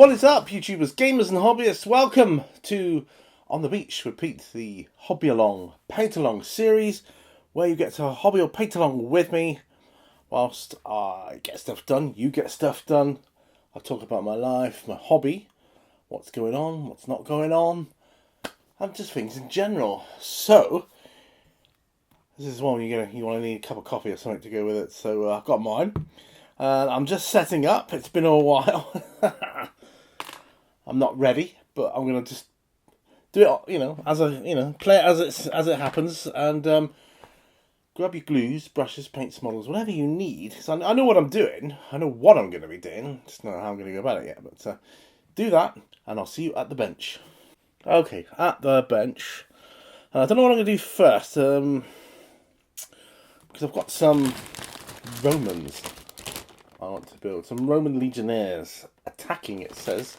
What is up, YouTubers, gamers and hobbyists? Welcome to On the Beach with Pete, the hobby along, paint along series, where you get to hobby or paint along with me whilst I get stuff done, you get stuff done. I talk about my life, my hobby, what's going on, what's not going on, and just things in general. So, this is one you want to need a cup of coffee or something to go with it. So I've got mine. I'm just setting up. It's been a while. I'm not ready, but I'm gonna just do it. Play it as it happens, and grab your glues, brushes, paints, models, whatever you need. So I know what I'm doing. I know what I'm going to be doing. Just don't know how I'm going to go about it yet. But do that, and I'll see you at the bench. Okay, at the bench. I don't know what I'm going to do first, because I've got some Romans I want to build. Some Roman legionnaires attacking, it says.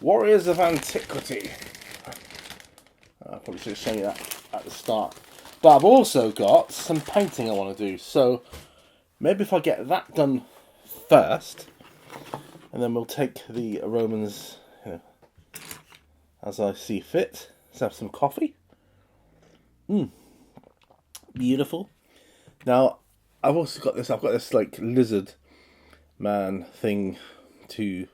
Warriors of Antiquity. I probably should have shown you that at the start. But I've also got some painting I want to do. So maybe if I get that done first, and then we'll take the Romans as I see fit. Let's have some coffee. Beautiful. Now, I've also got this. I've got this like lizard man thing to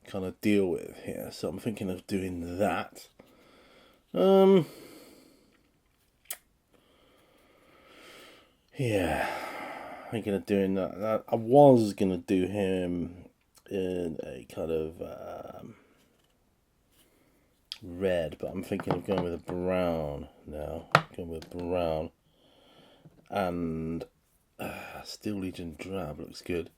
kind of deal with here, so I'm thinking of doing that. Yeah, thinking of doing that. I was gonna do him in a kind of red, but I'm thinking of going with a brown now. Going with brown and Steel Legion drab looks good.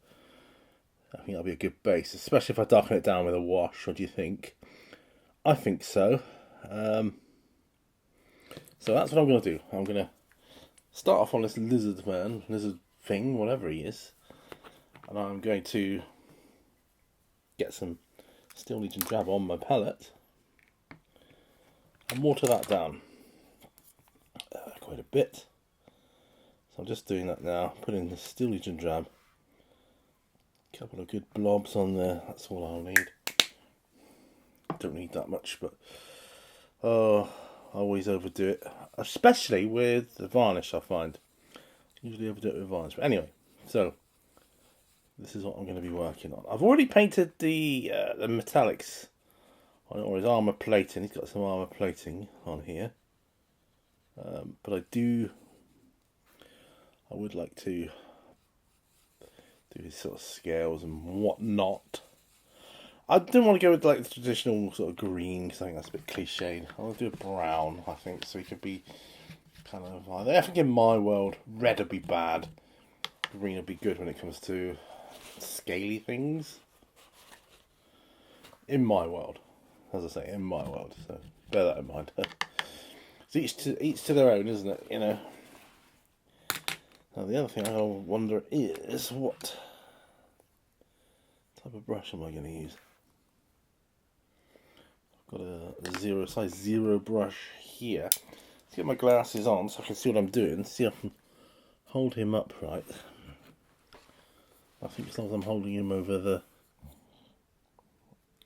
I think that'll be a good base, especially if I darken it down with a wash. What do you think? I think so. So that's what I'm going to do. I'm going to start off on this lizard thing, whatever he is. And I'm going to get some Steel Legion drab on my palette and water that down quite a bit. So I'm just doing that now, putting the Steel Legion drab. Couple of good blobs on there, that's all I'll need. Don't need that much, but I always overdo it, especially with the varnish. I find usually overdo it with varnish, but anyway, so this is what I'm going to be working on. I've already painted the metallics on, or his armor plating. He's got some armor plating on here, but I would like to do his sort of scales and whatnot. I didn't want to go with like the traditional sort of green because I think that's a bit cliched. I want to do a brown, I think, so he could be kind of. I think in my world, red would be bad. Green would be good when it comes to scaly things. In my world, as I say, in my world. So bear that in mind. So each to their own, isn't it? You know. Now the other thing I wonder is what type of brush am I going to use? I've got a size 0 brush here. Let's get my glasses on so I can see what I'm doing. See if I can hold him upright. I think as long as I'm holding him over the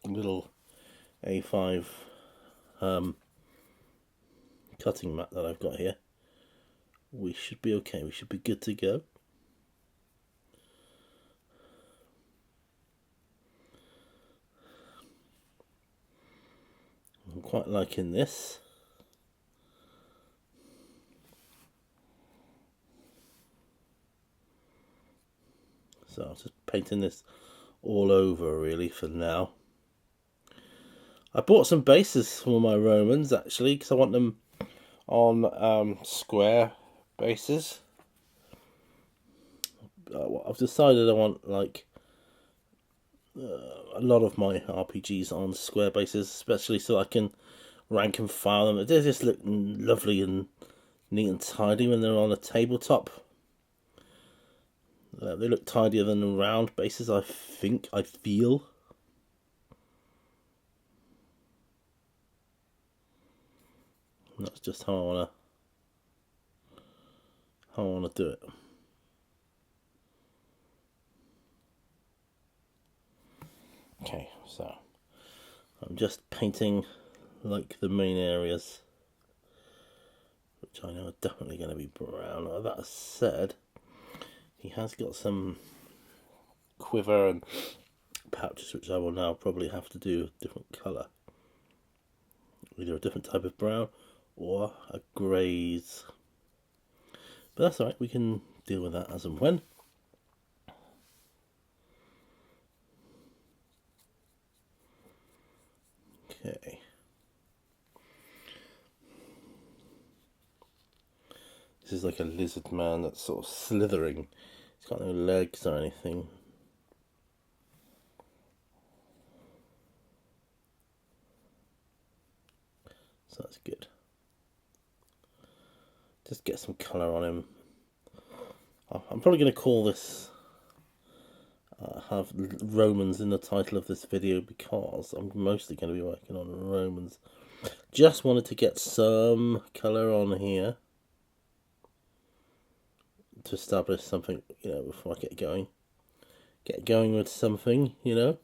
little A5 cutting mat that I've got here, we should be okay. We should be good to go. I'm quite liking this. So I'm just painting this all over really for now. I bought some bases for my Romans actually because I want them on square bases. I've decided I want like a lot of my RPGs on square bases, especially so I can rank and file them. They just look lovely and neat and tidy when they're on a tabletop. They look tidier than round bases, I feel. And that's just how I want to do it. Okay, So I'm just painting like the main areas, which I know are definitely going to be brown. That said, he has got some quiver and pouches which I will now probably have to do a different colour. Either a different type of brown or a greys. But that's alright, we can deal with that as and when. Okay. This is like a lizard man that's sort of slithering. He's got no legs or anything. So that's good. Just get some colour on him. I'm probably going to call this, have Romans in the title of this video, because I'm mostly going to be working on Romans. Just wanted to get some colour on here to establish something, you know, before I get going. Get going with something, you know.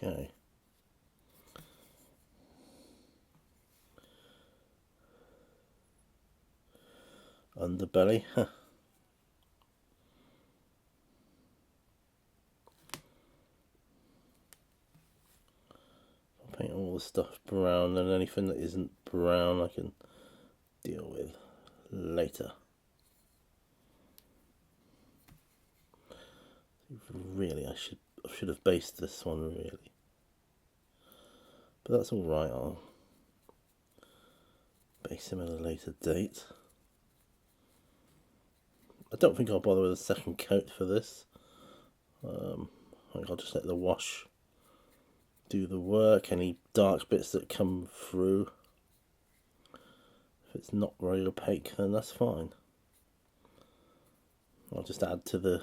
Okay. Underbelly. Huh. I'll paint all the stuff brown, and anything that isn't brown I can deal with later. Really, I should have based this one, really. But that's alright, I'll base him at a later date. I don't think I'll bother with a second coat for this. I think I'll just let the wash do the work. Any dark bits that come through, if it's not very opaque, then that's fine. I'll just add to the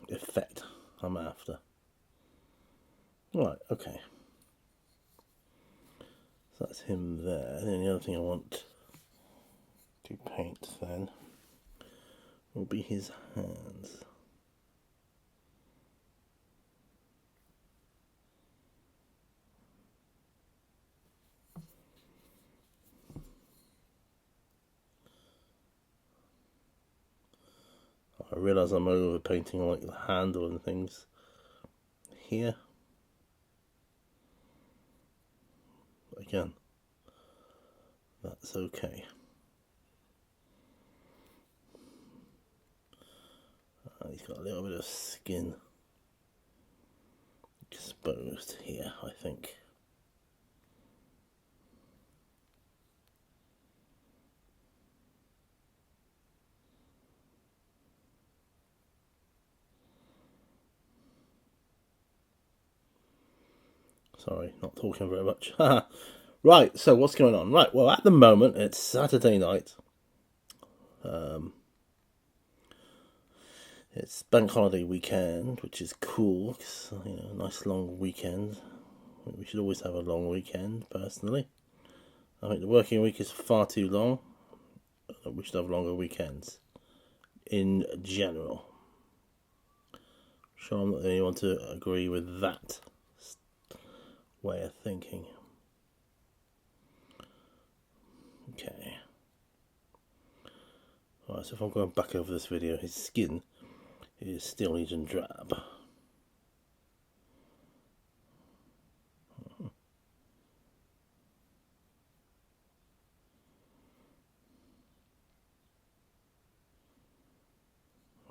effect I'm after. Right, okay. So that's him there. And then the other thing I want to paint then will be his hands. I realise I'm over painting like the handle and things here. But again, that's okay. He's got a little bit of skin exposed here, I think. Sorry, not talking very much. Right, so what's going on? Right, well, at the moment, it's Saturday night. It's bank holiday weekend, which is cool. Cause, you know, nice long weekend. We should always have a long weekend, personally. I think the working week is far too long. We should have longer weekends, in general. I'm sure I'm not the only one to agree with that way of thinking. Okay. Alright, so if I'm going back over this video, his skin is still Legion drab.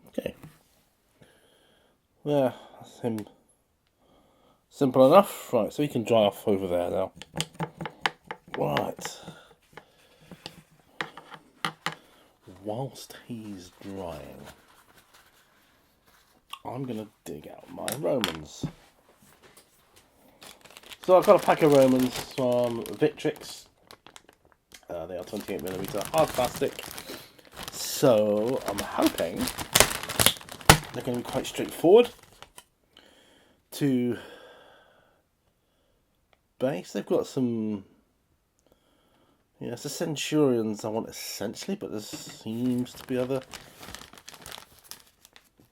Okay. Yeah, that's him. Simple enough. Right, so he can dry off over there now. Right. Whilst he's drying, I'm going to dig out my Romans. So I've got a pack of Romans from Victrix. They are 28mm hard plastic. So I'm hoping they're going to be quite straightforward to base. They've got some, Yeah, it's the Centurions I want essentially, but there seems to be other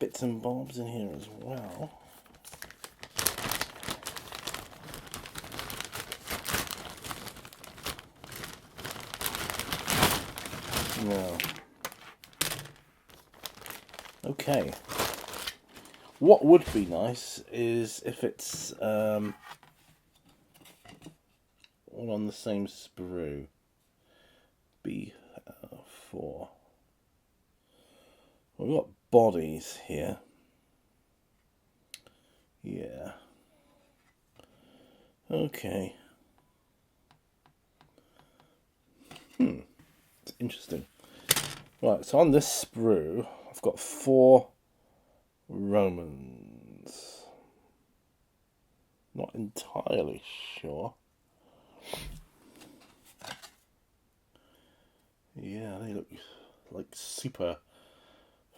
bits and bobs in here as well. No. Okay. What would be nice is if it's all on the same sprue. B4. We've got bodies here. Yeah. Okay. It's interesting. Right, so on this sprue, I've got 4 Romans. Not entirely sure. Yeah, they look like super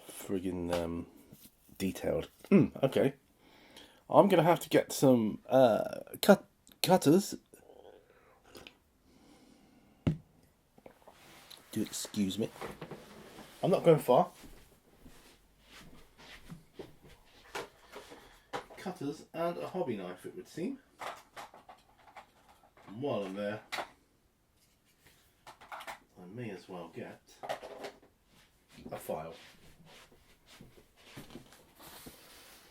friggin' detailed. Okay. I'm going to have to get some cutters. Do excuse me. I'm not going far. Cutters and a hobby knife, it would seem. And while I'm there, I may as well get a file.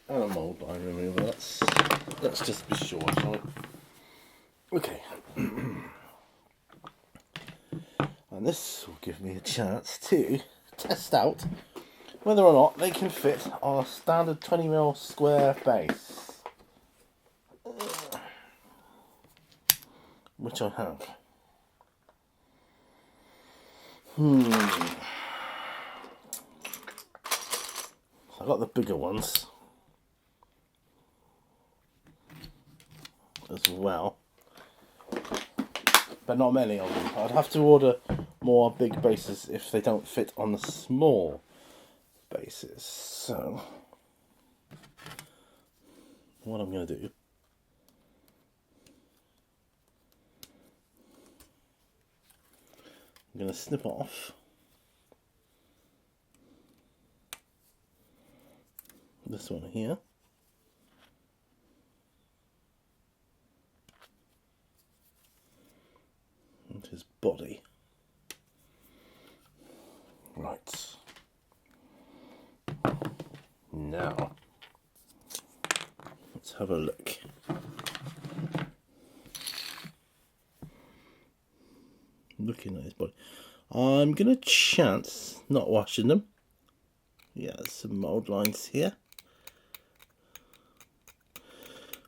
And a mould line remover. Let's just be sure, shall we? Okay. And this will give me a chance to test out whether or not they can fit on a standard 20mm square base. Which I have. I got the bigger ones as well, but not many of them. I'd have to order more big bases if they don't fit on the small bases. So what I'm going to do, I'm going to snip off this one here. And his body. Right. Now, let's have a look. Looking at his body. I'm going to chance not washing them. Yeah, there's some mould lines here.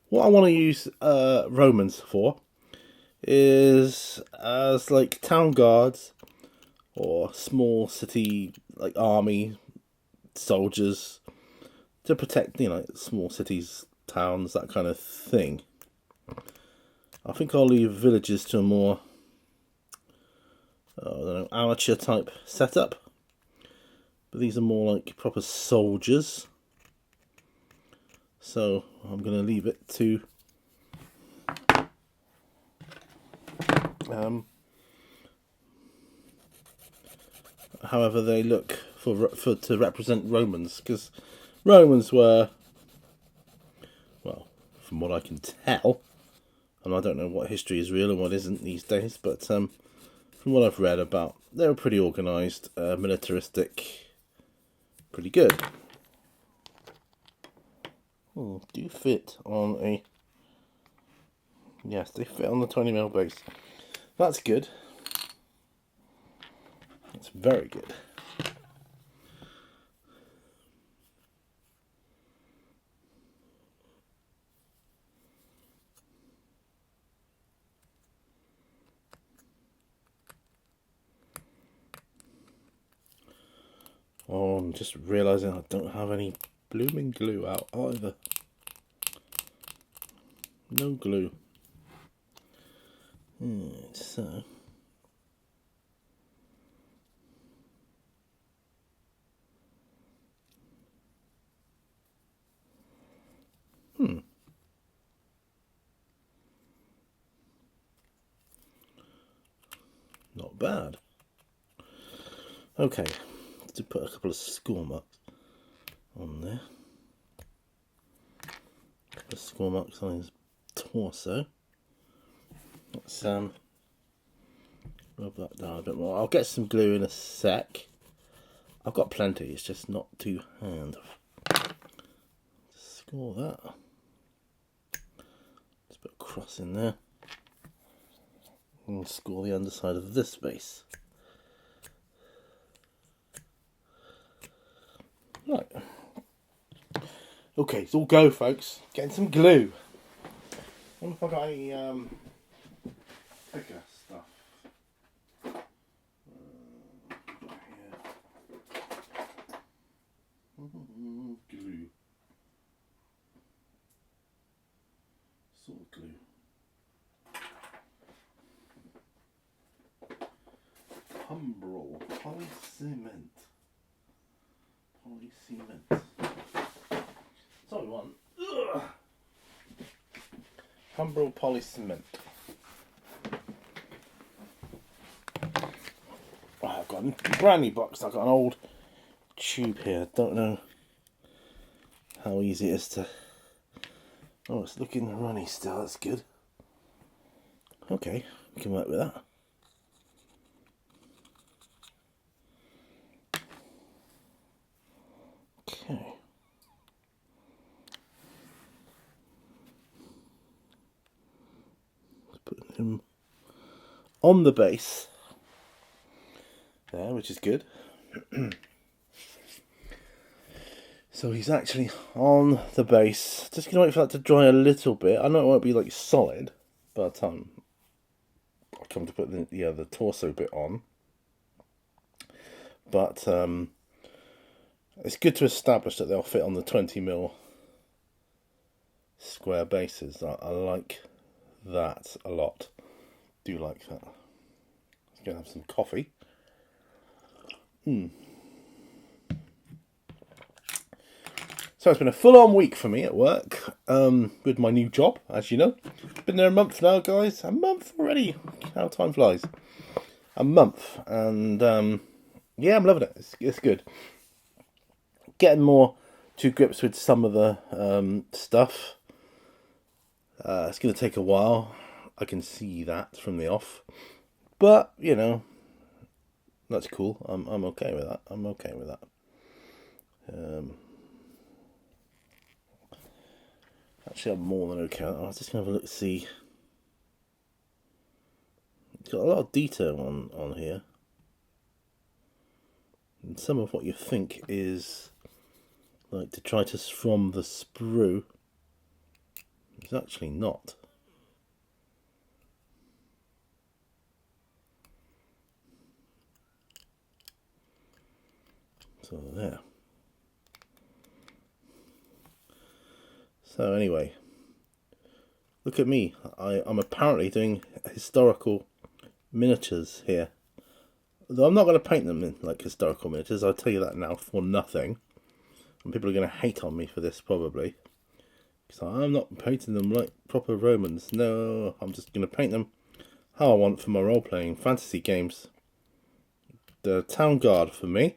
What I want to use Romans for is as like town guards or small city like army soldiers to protect, you know, small cities, towns, that kind of thing. I think I'll leave villages to a more I don't know, amateur type setup, but these are more like proper soldiers, so I'm going to leave it to however they look for to represent Romans, because Romans were, well, from what I can tell, and I don't know what history is real and what isn't these days, but from what I've read about, they were pretty organised, militaristic, pretty good. Do you fit on a... Yes, they fit on the 20mm base. That's good. That's very good. Oh, I'm just realising I don't have any blooming glue out either. No glue. So... Not bad. Okay, to put a couple of score marks on there. A couple of score marks on his torso. Let's rub that down a bit more. I'll get some glue in a sec. I've got plenty, it's just not to hand. Score that. Just put a cross in there. And score the underside of this base. Right. Okay, it's all go, folks. Getting some glue. I wonder if I got any bigger stuff. Glue. Sort of glue. Humbrol polycement. Polycement. Sorry, one. Humbrol polycement. I've got a brand new box. I've got an old tube here. Don't know how easy it is to. Oh, it's looking runny still. That's good. Okay, we can work with that. Okay. Putting him on the base there, which is good. So he's actually on the base. Just gonna wait for that to dry a little bit. I know it won't be like solid by the time I come to put the torso bit on, but it's good to establish that they'll fit on the 20mm square bases. I like that a lot. Do like that. Let's go have some coffee. So it's been a full-on week for me at work with my new job, as you know. Been there a month now, guys. A month already. How time flies. A month. And yeah, I'm loving it. It's good. Getting more to grips with some of the stuff. It's going to take a while. I can see that from the off. But, you know, that's cool. I'm okay with that. I'm okay with that. Actually, I'm more than okay. I was just going to have a look to see. It's got a lot of detail on here. And some of what you think is like detritus from the sprue is actually not. So there. So anyway, look at me. I'm apparently doing historical miniatures here. Though I'm not going to paint them in like historical miniatures, I'll tell you that now for nothing. And people are going to hate on me for this probably. Because I'm not painting them like proper Romans. No, I'm just going to paint them how I want for my role-playing fantasy games. The town guard for me.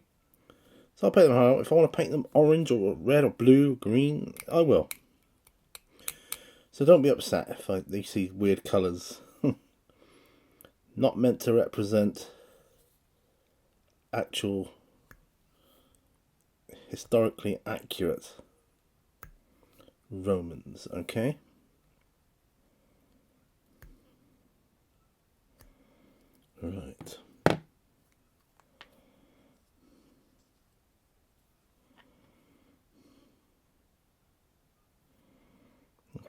So I'll paint them how I want. If I want to paint them orange or red or blue, green, I will. So don't be upset if you see weird colours. Not meant to represent actual historically accurate Romans, okay? Right.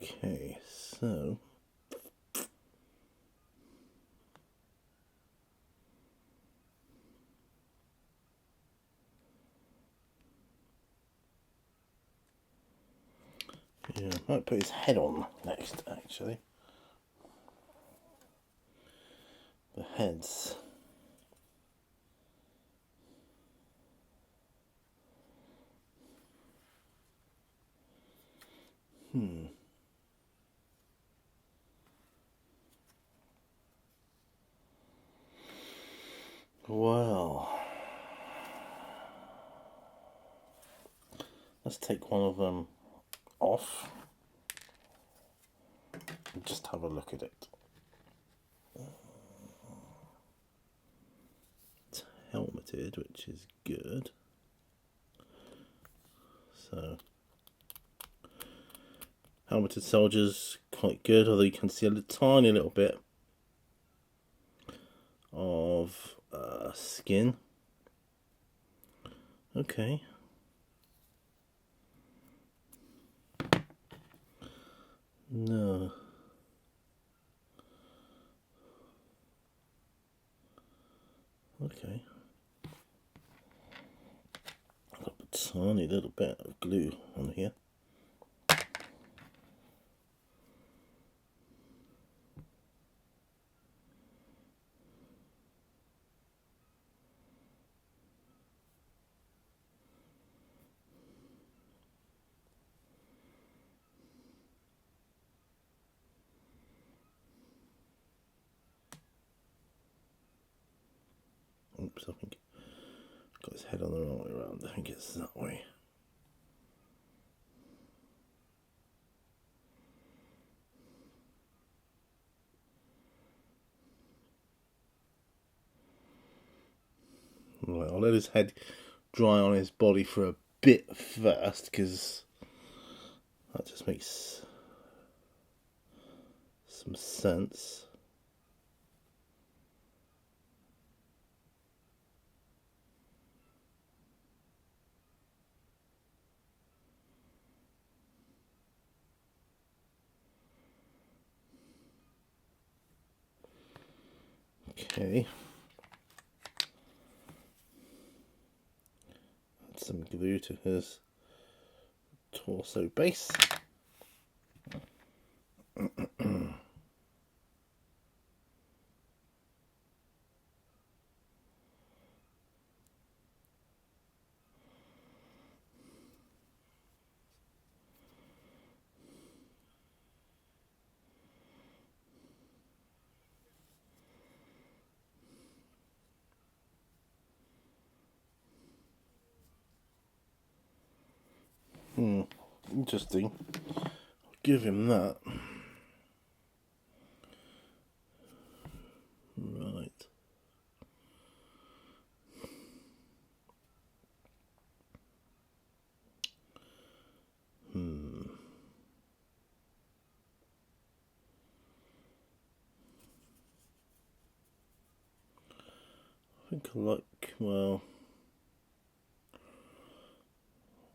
Okay, so yeah, I might put his head on next, actually. The heads. let's take one of them off and just have a look at it. It's helmeted, which is good. So, helmeted soldiers, quite good, although you can see a tiny little bit of skin. Okay. No. Okay. I've got a tiny little bit of glue on here. Oops, I think I've got his head on the wrong way around. I think it's that way. Right, I'll let his head dry on his body for a bit first, because that just makes some sense. Okay. Add some glue to his torso base. Interesting. I'll give him that. Right. I think I like, well,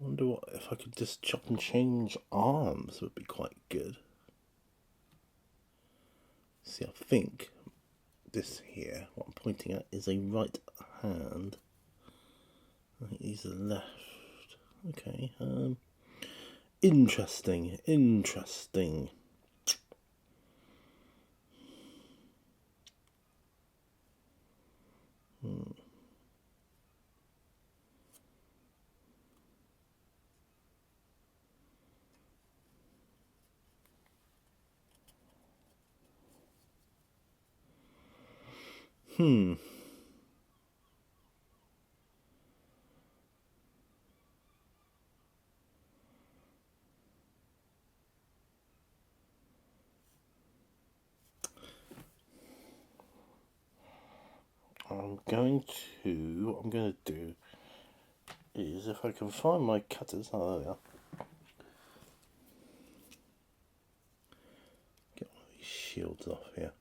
I wonder what, if I could just chop and change arms would be quite good. See, I think this here, what I'm pointing at, is a right hand. I think he's the left. Okay, interesting. What I'm going to do is, if I can find my cutters, oh, there they are. Get one of these shields off here.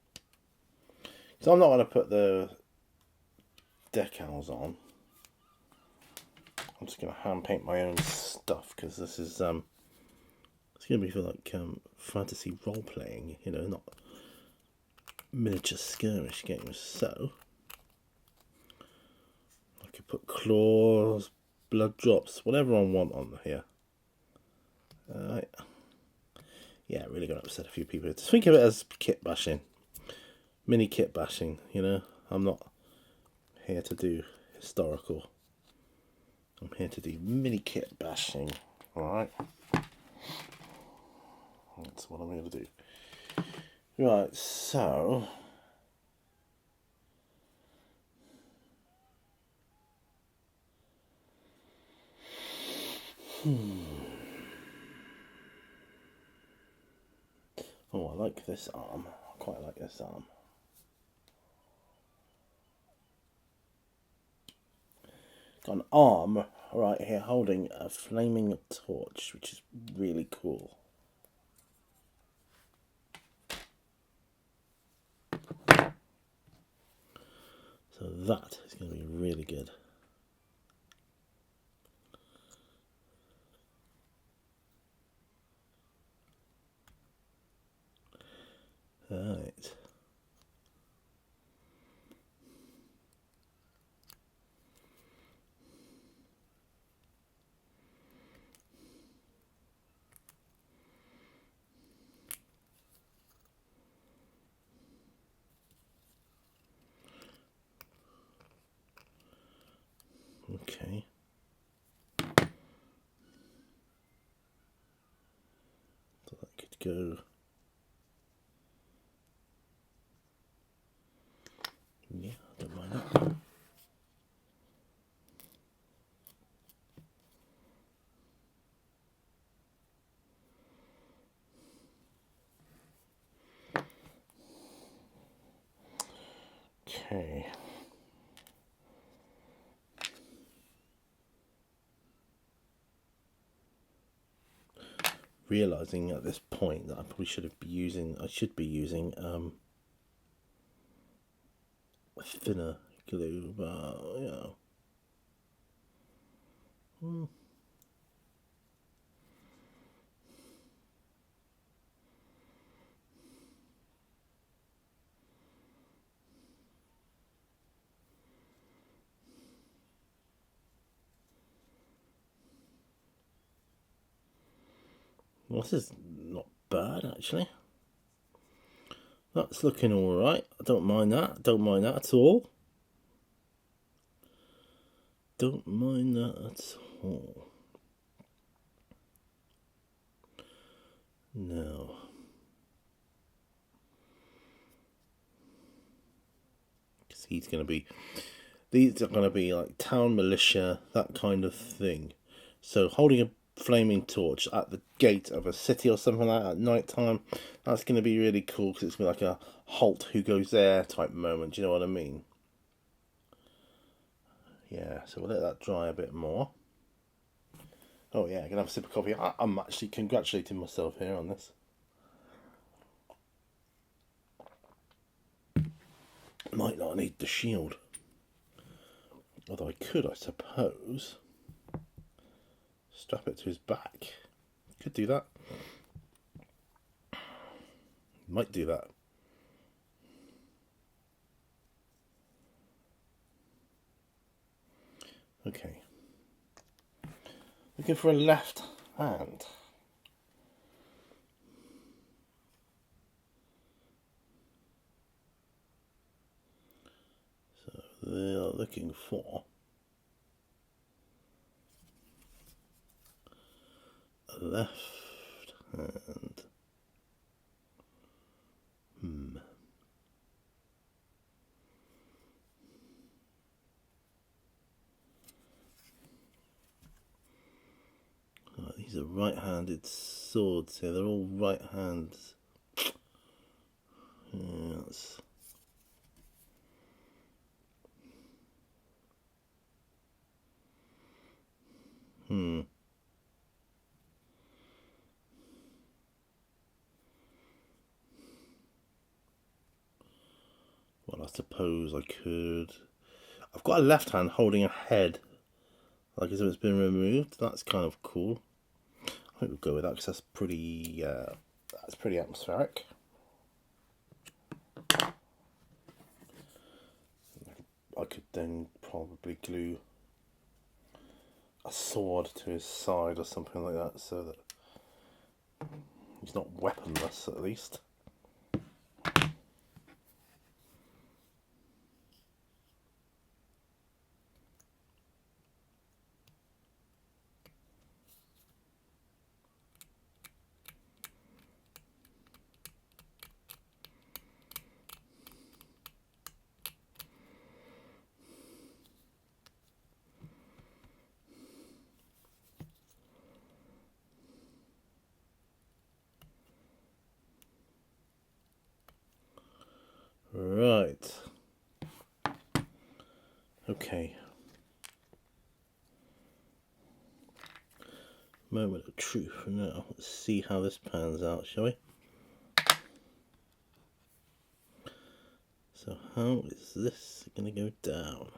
So I'm not going to put the decals on. I'm just going to hand paint my own stuff, because this is it's going to be for like fantasy role playing, you know, not miniature skirmish games. So I could put claws, blood drops, whatever I want on here. Yeah, really going to upset a few people. Just think of it as kit bashing, mini kit bashing. You know, I'm not here to do historical. I'm here to do mini kit bashing. All right, that's what I'm going to do. Right, so Oh, I like this arm. I quite like this arm. Got an arm right here holding a flaming torch, which is really cool. So that is going to be really good. Right. Okay. So that could go. Yeah, I don't mind that. Okay. Realizing at this point that I probably should be using thinner glue, but you know. Well, this is not bad actually. That's looking all right. I don't mind that. Don't mind that at all. Don't mind that at all. No. Because these are going to be like town militia, that kind of thing. So holding a flaming torch at the gate of a city or something like that at night time, that's going to be really cool because it's going to be like a halt, who goes there type moment. Do you know what I mean? Yeah, so we'll let that dry a bit more. Oh yeah, I can have a sip of coffee. I'm actually congratulating myself here on this. Might not need the shield. Although I could, I suppose, strap it to his back. Could do that. Might do that. Okay. Looking for a left hand. So they are looking for a left hand. Oh, these are right-handed swords here. They're all right hands. Yes. Well, I suppose I could. I've got a left hand holding a head, like as if it's been removed. That's kind of cool. I think we'll go with that because that's pretty atmospheric. I could then probably glue a sword to his side or something like that, so that he's not weaponless at least. Right. Okay. Moment of truth now. Let's see how this pans out, shall we? So how is this going to go down?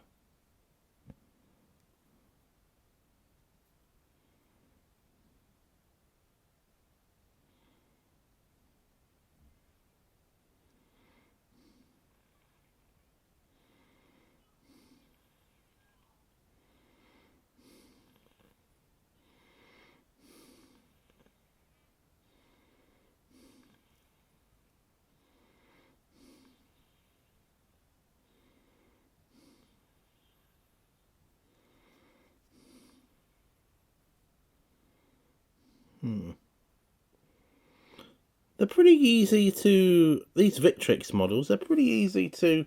They're pretty easy to, these Victrix models, they're pretty easy to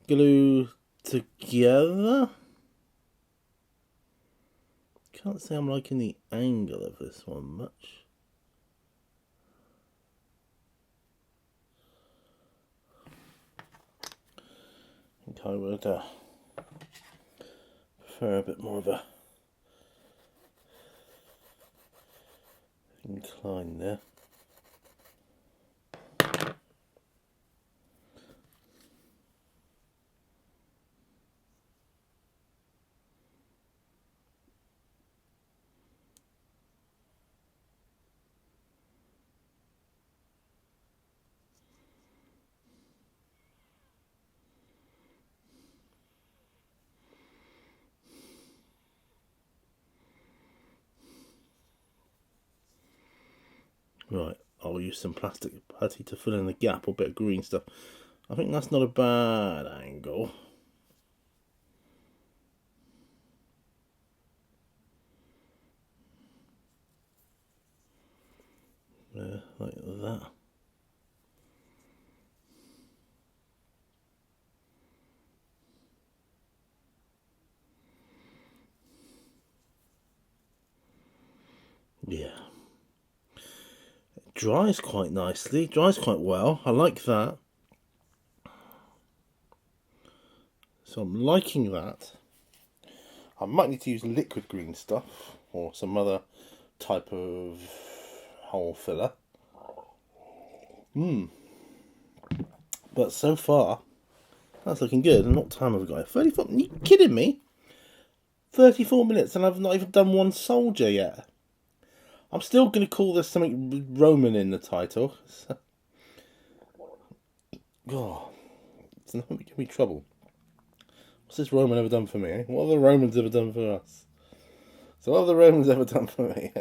glue together. Can't say I'm liking the angle of this one much. I think I would prefer a bit more of a incline there. Right, I'll use some plastic putty to fill in the gap or a bit of green stuff. I think that's not a bad angle. Like that. Yeah. It dries quite nicely, dries quite well. I like that. So I'm liking that. I might need to use liquid green stuff or some other type of hole filler. But so far, that's looking good. And what time have we got? 34? Are you kidding me? 34 minutes and I've not even done one soldier yet. I'm still going to call this something Roman in the title. Oh, it's not going to give me trouble. What's this Roman ever done for me? Eh? What have the Romans ever done for us? So what have the Romans ever done for me?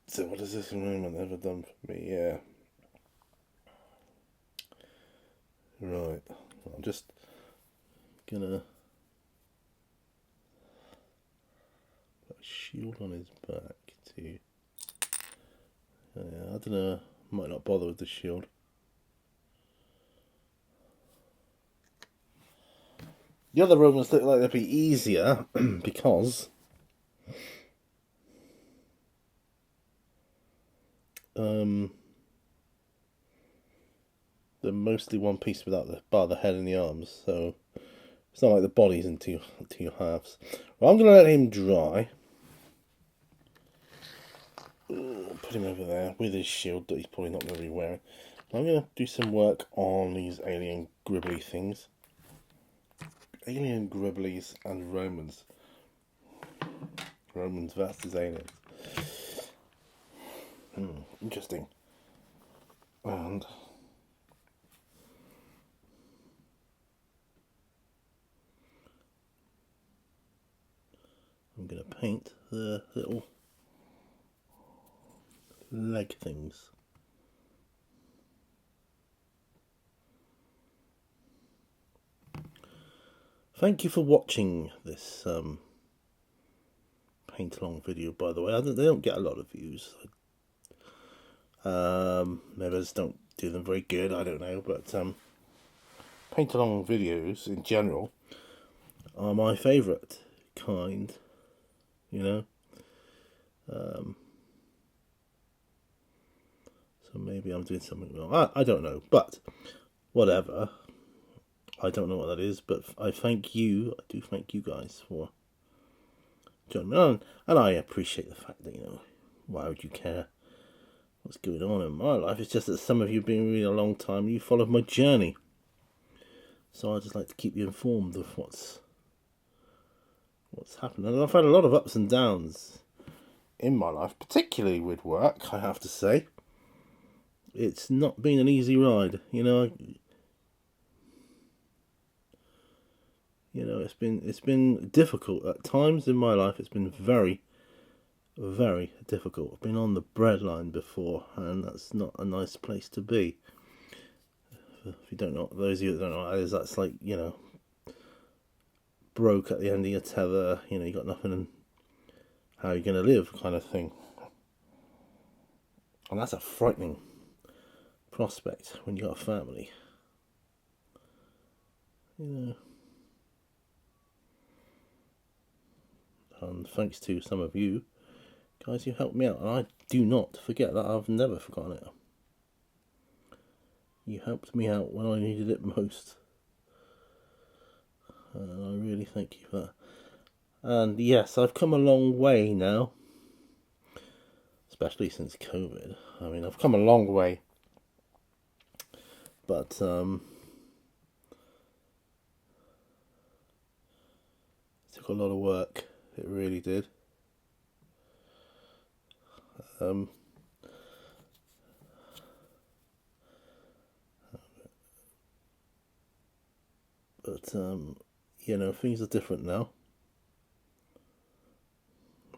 So what has this Roman ever done for me? Yeah. Right. I'm just gonna put a shield on his back too. Yeah, I don't know. Might not bother with the shield. The other Romans look like they'd be easier because they're mostly one piece without the bar the head and the arms, so it's not like the body's in two halves. Well, I'm gonna let him dry. Put him over there with his shield that he's probably not going to be wearing. I'm going to do some work on these alien gribbly things. Alien gribblies and Romans. Romans versus aliens. Interesting. And I'm going to paint the little leg things. Thank you for watching this paint along video, by the way. They don't get a lot of views. Maybe I just don't do them very good, I don't know, but paint along videos in general are my favourite kind, you know. So maybe I'm doing something wrong. I don't know, but whatever. I don't know what that is, but I thank you. I do thank you guys for joining me on, and I appreciate the fact that, why would you care what's going on in my life? It's just that some of you have been really a long time. You followed my journey, so I just like to keep you informed of what's happened. And I've had a lot of ups and downs in my life, particularly with work. I have to say, it's not been an easy ride. It's been difficult at times in my life. It's been very, very difficult. I've been on the breadline before, and that's not a nice place to be. If you don't know, those of you that don't know what that is, that's like, broke at the end of your tether. You got nothing, and how are you going to live, kind of thing. And that's a frightening prospect when you got a family. And thanks to some of you guys who helped me out, and I do not forget that. I've never forgotten it. You helped me out when I needed it most, and I really thank you for that. And yes, I've come a long way now, especially since COVID. I mean, I've come a long way, but it took a lot of work. It really did. But things are different now.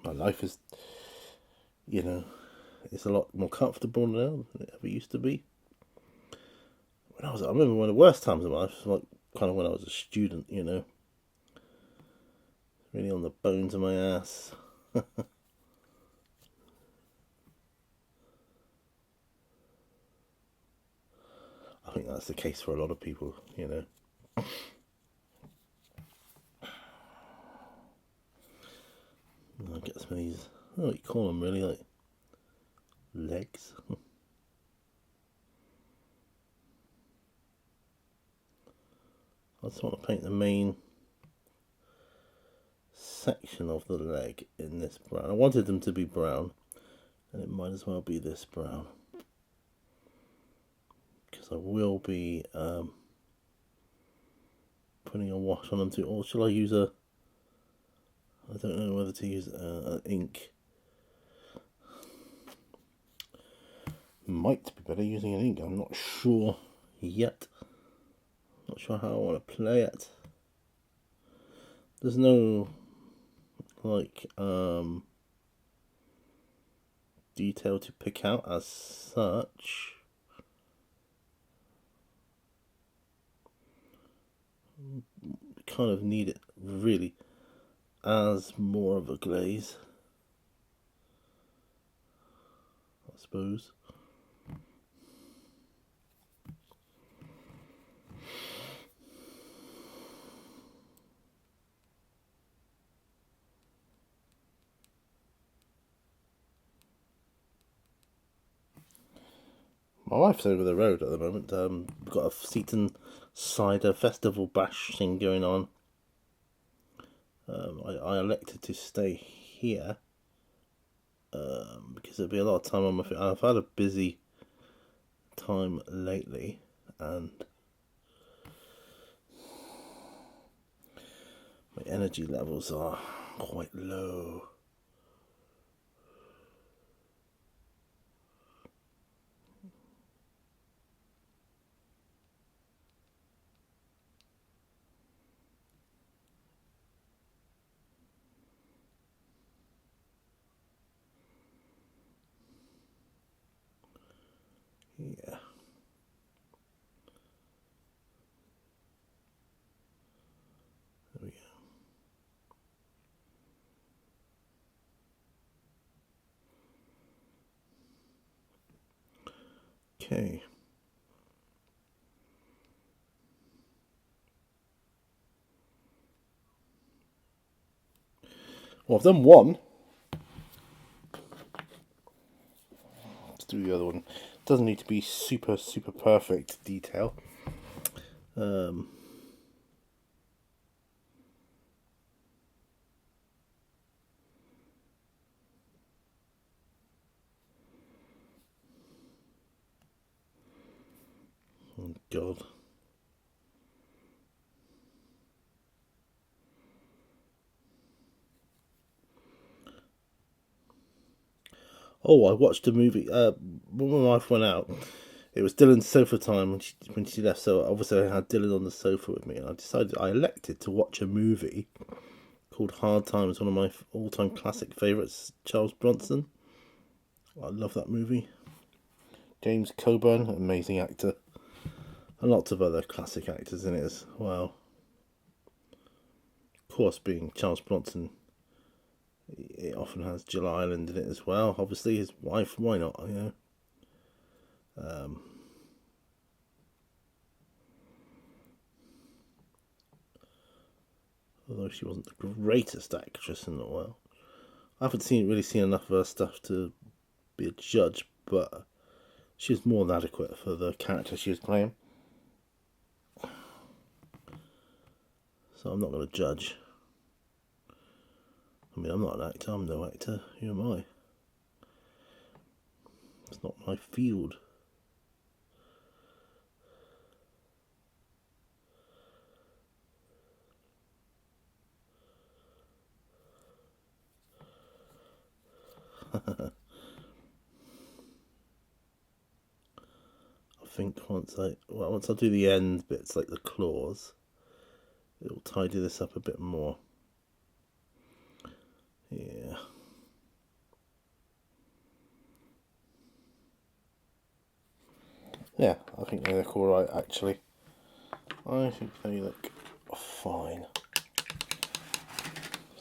My life is, it's a lot more comfortable now than it ever used to be. I remember one of the worst times of my life was kind of when I was a student, really on the bones of my ass. I think that's the case for a lot of people, I get some of these, I don't know what you call them really, like legs. I just want to paint the main section of the leg in this brown. I wanted them to be brown, and it might as well be this brown, because I will be putting a wash on them too. Or shall I use I don't know whether to use an ink. Might be better using an ink. I'm not sure yet. Not sure how I want to play it. There's no detail to pick out as such. Kind of need it really as more of a glaze, I suppose. My wife's over the road at the moment. We've got a Seaton Cider Festival bash thing going on. I elected to stay here because there'll be a lot of time on my feet. I've had a busy time lately, and my energy levels are quite low. Yeah. There we go. Okay. Well, I've done one. do the other one. Doesn't need to be super perfect detail. Oh God. Oh, I watched a movie. When my wife went out, it was Dylan's sofa time when she left. So obviously I had Dylan on the sofa with me, and I elected to watch a movie called Hard Times, one of my all-time classic favourites, Charles Bronson. I love that movie. James Coburn, amazing actor, and lots of other classic actors in it as well. Of course, being Charles Bronson, it often has Jill Ireland in it as well. Obviously, his wife. Why not? Although she wasn't the greatest actress in the world, I haven't really seen enough of her stuff to be a judge. But she was more than adequate for the character she was playing. So I'm not going to judge. I mean, I'm not an actor. I'm no actor. Who am I? It's not my field. I think once I do the end bits, like the claws, it'll tidy this up a bit more. Yeah. Yeah, I think they look alright, actually. I think they look fine.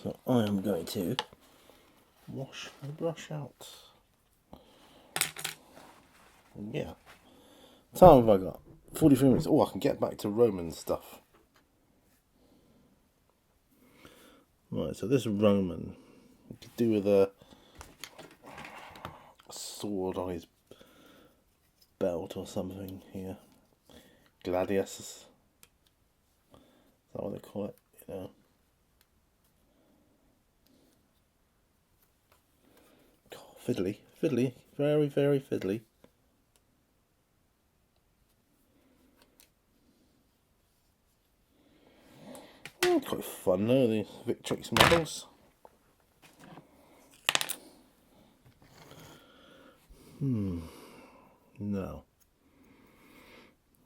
So I am going to wash the brush out. Yeah. Time have I got? 43 minutes. Oh, I can get back to Roman stuff. Right, so this Roman, we could do with a sword on his belt or something here. Gladius. Is that what they call it? You know. Oh, fiddly. Very, very fiddly. Oh, quite fun though, these Victrix models. No.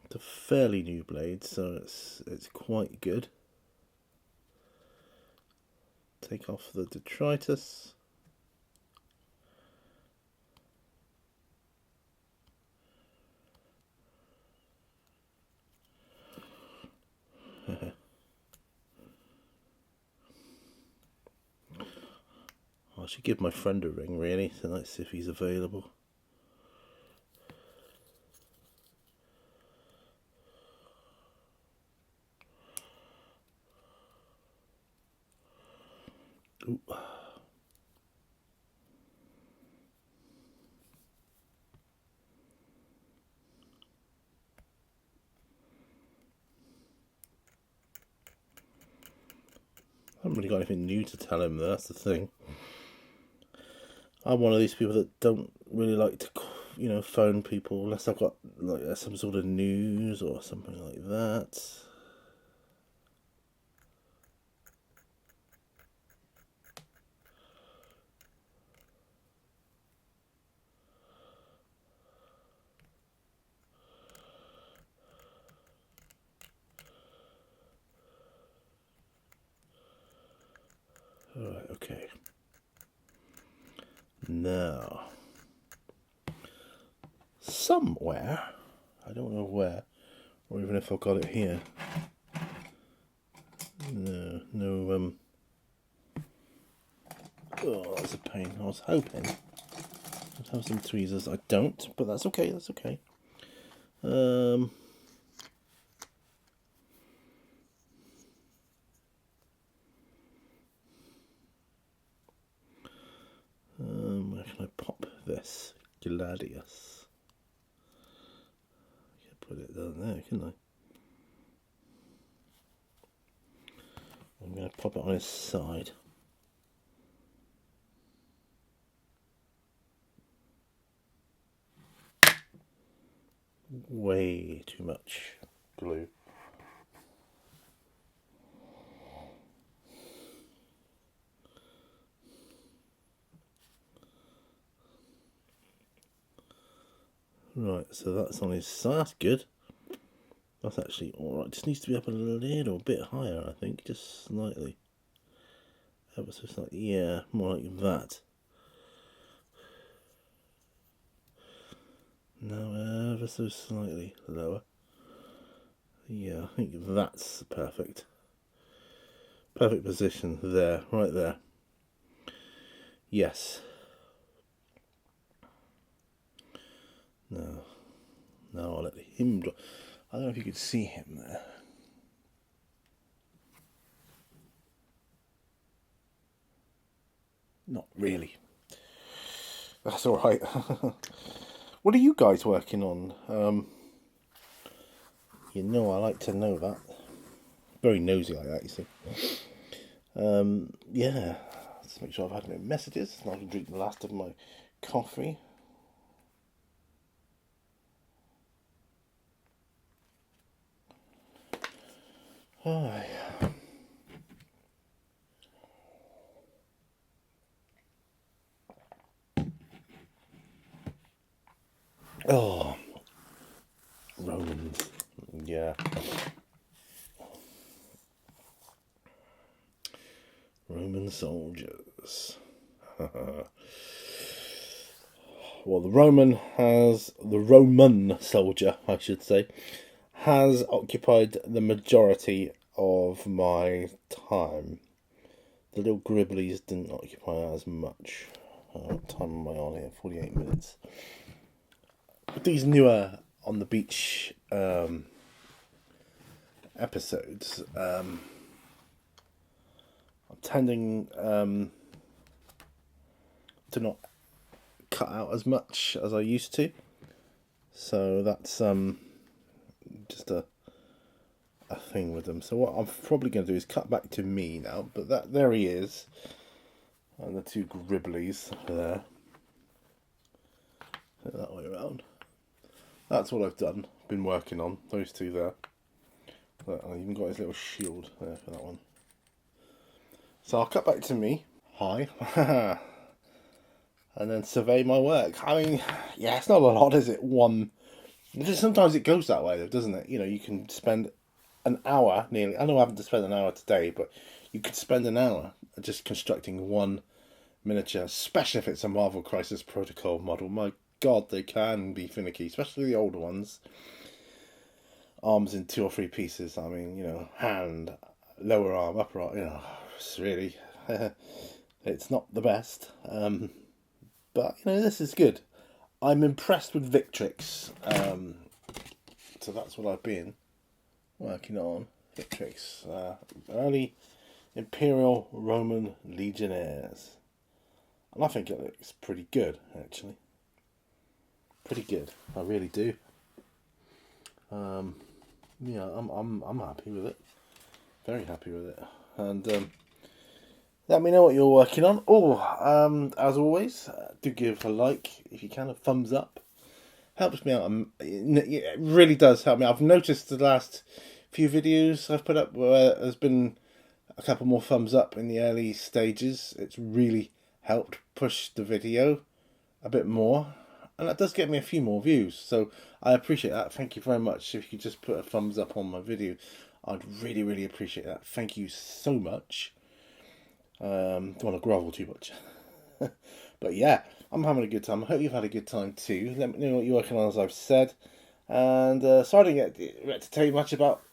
It's a fairly new blade, so it's quite good. Take off the detritus. I should give my friend a ring, really, so let's see if he's available. Ooh. I haven't really got anything new to tell him, though, that's the thing. I'm one of these people that don't really like to, phone people unless I've got like some sort of news or something like that. Alright, okay. Now, somewhere, I don't know where, or even if I've got it here. No, oh, that's a pain. I was hoping I'd have some tweezers. I don't, but that's okay, where can I pop this? Gladius. I can put it down there, couldn't I? I'm going to pop it on his side. Way too much glue. Right, so that's on his side. That's good. That's actually alright. Just needs to be up a little bit higher, I think. Just slightly. Ever so slightly. Yeah, more like that. Now ever so slightly lower. Yeah, I think that's perfect. Perfect position there, right there. Yes. Now I'll let him draw. I don't know if you could see him there. Not really. That's alright. What are you guys working on? You know I like to know that. Very nosy like that, you see. Yeah. Let's make sure I've had no messages. And I can drink the last of my coffee. Hi. Oh, Romans. Yeah. Roman soldiers. Well, the Roman soldier, I should say, has occupied the majority of my time. The little gribblies didn't occupy as much. What time am I on here? 48 minutes. With these newer on the beach episodes, I'm tending to not cut out as much as I used to. So that's just a thing with them. So what I'm probably going to do is cut back to me now. But there he is, and the two gribblies there. That way around. That's what I've done. Been working on those two there. I even got his little shield there for that one. So I'll cut back to me. Hi. And then survey my work. I mean, yeah, it's not a lot, is it? Sometimes it goes that way, though, doesn't it? You know, you can spend an hour nearly. I know I haven't to spend an hour today, but you could spend an hour just constructing one miniature, especially if it's a Marvel Crisis Protocol model. My God, they can be finicky, especially the older ones. Arms in 2 or 3 pieces. I mean, you know, hand, lower arm, upper arm. You know, it's really, it's not the best. But you know, this is good. I'm impressed with Victrix. So that's what I've been working on. Victrix, early Imperial Roman Legionnaires, and I think it looks pretty good, actually. Pretty good, I really do. Yeah, I'm happy with it. Very happy with it, and let me know what you're working on. As always, do give a like if you can, a thumbs up. Helps me out. It really does help me. I've noticed the last few videos I've put up where there's been a couple more thumbs up in the early stages. It's really helped push the video a bit more, and that does get me a few more views. So I appreciate that. Thank you very much. If you could just put a thumbs up on my video, I'd really, really appreciate that. Thank you so much. Don't want to grovel too much. But yeah, I'm having a good time. I hope you've had a good time too. Let me know what you're working on, as I've said. And sorry I didn't get to tell you much about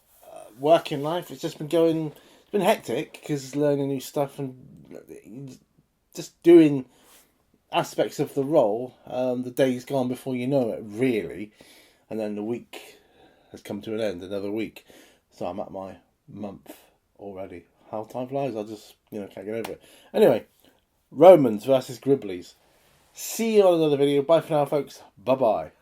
working life. It's just been it's been hectic because learning new stuff and just doing aspects of the role. The day's gone before you know it, really. And then the week has come to an end, another week. So I'm at my month already. How time flies, I just, can't get over it. Anyway, Romans versus Gribblies. See you on another video. Bye for now, folks. Bye-bye.